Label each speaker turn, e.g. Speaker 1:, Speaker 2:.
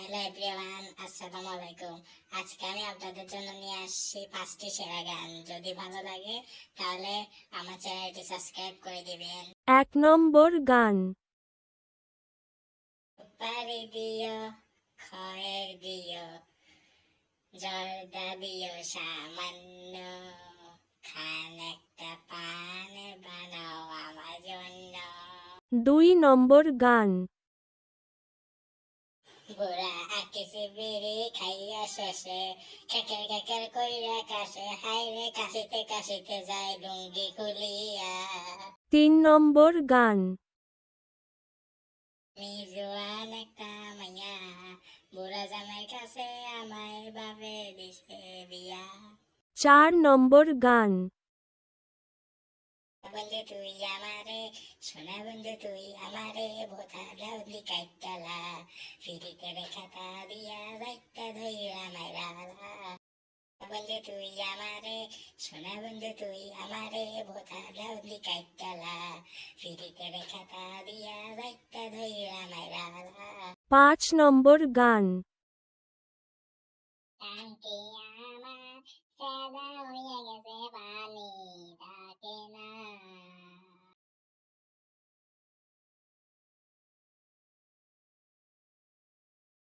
Speaker 1: Hello everyone, আসসালামু আলাইকুম। আজকে আমি আপনাদের জন্য নিয়ে আসছি 5টি সেরা গান। যদি ভালো লাগে তাহলে আমার চ্যানেলটি সাবস্ক্রাইব করে দিবেন।
Speaker 2: 1 নম্বর গান।
Speaker 1: পাড়ি দিও, খয়ের দিও, জর্দা দিও সামান্য, খান একটা পান বানাও আমার জন্য।
Speaker 2: 2 নম্বর গান।
Speaker 1: বুড়া আকিসে বিড়ি খাইয়া শেষে কেকের কেকের কইরা কাশে, হাইরে কাশিতে কাশিতে যায় লুঙ্গি খুলিয়া।
Speaker 2: 3 নম্বর গান।
Speaker 1: মিজওয়ান একটা মাইয়া, বুড়া জামাই কাছে আমায় বাবে দিছে বিয়া।
Speaker 2: 4 নম্বর গান।
Speaker 1: বন্ধু তুই আমারে, সোনা বন্ধু তুই আমারে, বোথা দাউলি কাইটালা, ফিরিতে রেখাতা দিয়া যাইতা ধইরা মাইরালা। বন্ধু তুই আমারে, সোনা বন্ধু তুই আমারে, বোথা দাউলি কাইটালা, ফিরিতে রেখাতা দিয়া যাইতা ধইরা মাইরালা।
Speaker 2: 5 নম্বর গান।